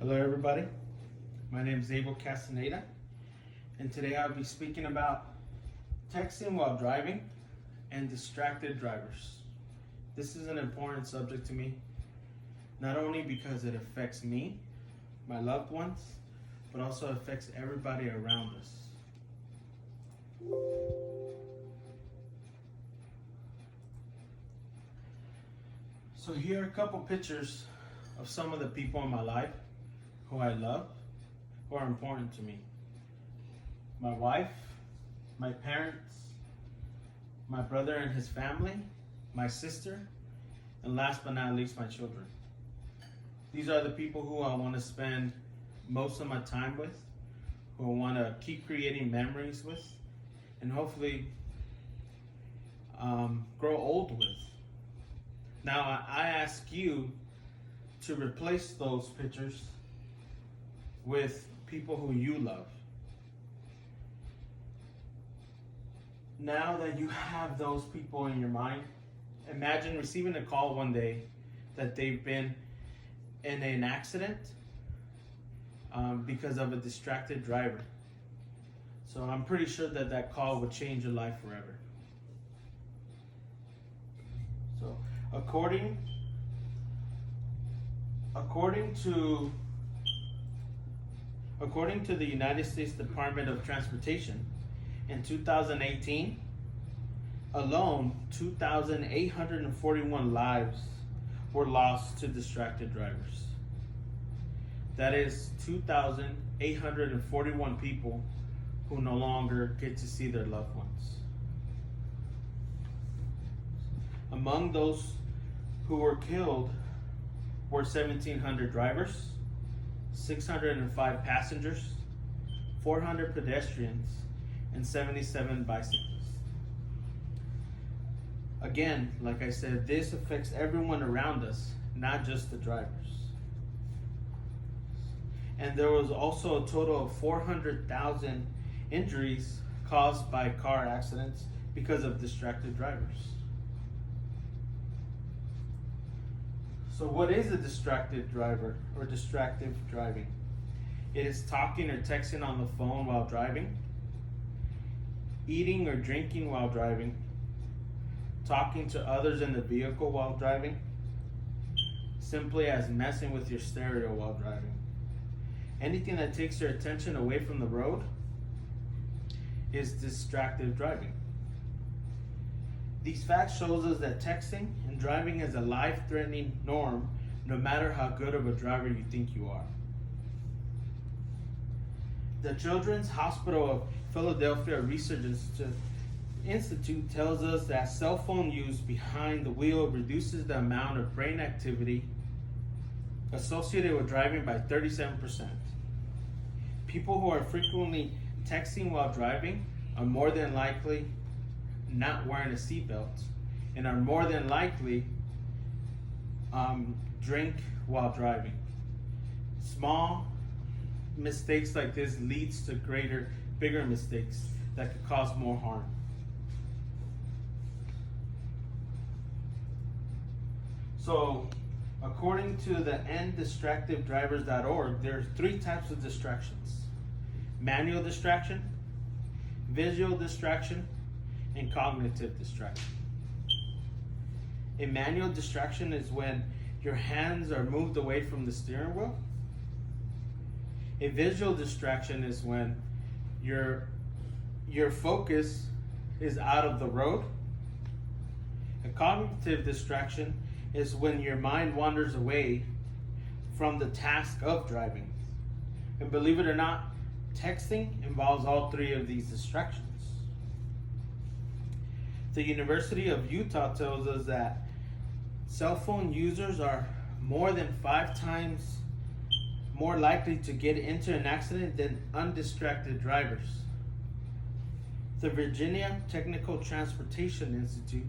Hello everybody, my name is Abel Castaneda, and today I'll be speaking about texting while driving and distracted drivers. This is an important subject to me, not only because it affects me, my loved ones, but also affects everybody around us. So here are a couple pictures of some of the people in my life who I love, who are important to me. My wife, my parents, my brother and his family, my sister, and last but not least, my children. These are the people who I want to spend most of my time with, who I want to keep creating memories with, and hopefully grow old with. Now, I ask you to replace those pictures with people who you love. Now that you have those people in your mind, imagine receiving a call one day that they've been in an accident because of a distracted driver. So I'm pretty sure that that call would change your life forever. So according to the United States Department of Transportation, in 2018 alone, 2,841 lives were lost to distracted drivers. That is 2,841 people who no longer get to see their loved ones. Among those who were killed were 1,700 drivers, 605 passengers, 400 pedestrians, and 77 bicyclists. Again, like I said, this affects everyone around us, not just the drivers. And there was also a total of 400,000 injuries caused by car accidents because of distracted drivers. So what is a distracted driver or distracted driving? It is talking or texting on the phone while driving, eating or drinking while driving, talking to others in the vehicle while driving, simply as messing with your stereo while driving. Anything that takes your attention away from the road is distracted driving. These facts shows us that texting and driving is a life-threatening norm, no matter how good of a driver you think you are. The Children's Hospital of Philadelphia Research Institute tells us that cell phone use behind the wheel reduces the amount of brain activity associated with driving by 37%. People who are frequently texting while driving are more than likely not wearing a seatbelt and are more than likely drink while driving. Small mistakes like this leads to bigger mistakes that could cause more harm. So, according to the enddistracteddrivers.org, there are 3 types of distractions: manual distraction, visual distraction, and cognitive distraction. A manual distraction is when your hands are moved away from the steering wheel. A visual distraction is when your focus is out of the road. A cognitive distraction is when your mind wanders away from the task of driving. And believe it or not, texting involves all 3 of these distractions. The University of Utah tells us that cell phone users are more than 5 times more likely to get into an accident than undistracted drivers. The Virginia Technical Transportation Institute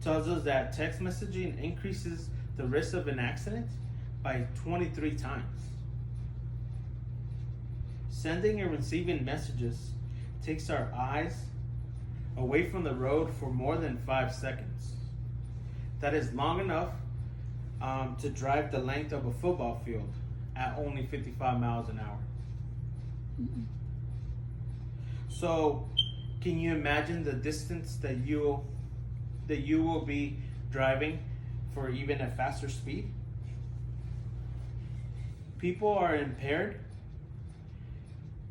tells us that text messaging increases the risk of an accident by 23 times. Sending and receiving messages takes our eyes away from the road for more than 5 seconds. That is long enough to drive the length of a football field. at only 55 miles an hour. So, can you imagine the distance that you will be driving for even a faster speed? People are impaired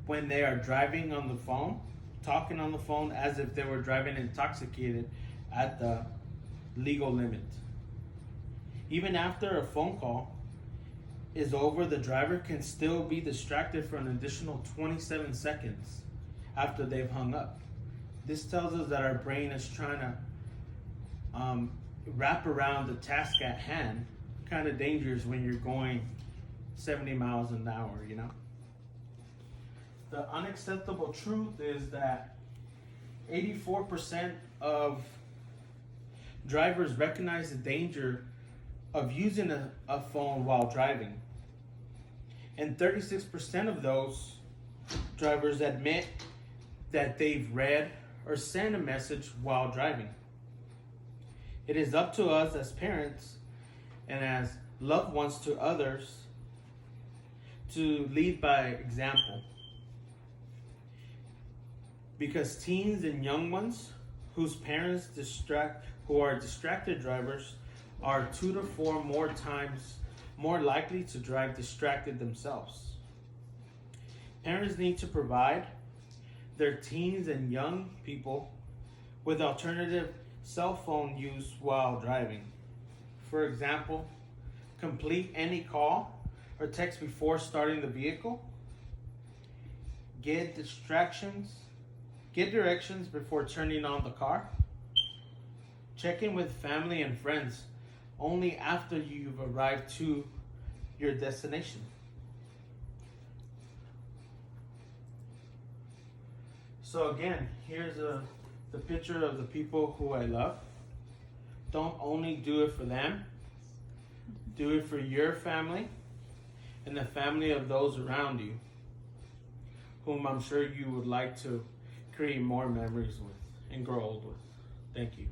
when they are driving on the phone, talking on the phone as if they were driving intoxicated at the legal limit. Even after a phone call is over, the driver can still be distracted for an additional 27 seconds after they've hung up. This tells us that our brain is trying to wrap around the task at hand. Kind of dangerous when you're going 70 miles an hour, you know? The unacceptable truth is that 84% of drivers recognize the danger of using a phone while driving. And 36% of those drivers admit that they've read or sent a message while driving. It is up to us as parents and as loved ones to others to lead by example. Because teens and young ones whose parents who are distracted drivers are 2 to 4 more times more likely to drive distracted themselves. Parents need to provide their teens and young people with alternative cell phone use while driving. For example, complete any call or text before starting the vehicle. Get directions before turning on the car. Check in with family and friends only after you've arrived to your destination. So again, here's the picture of the people who I love. Don't only do it for them, do it for your family and the family of those around you, whom I'm sure you would like to create more memories with and grow old with. Thank you.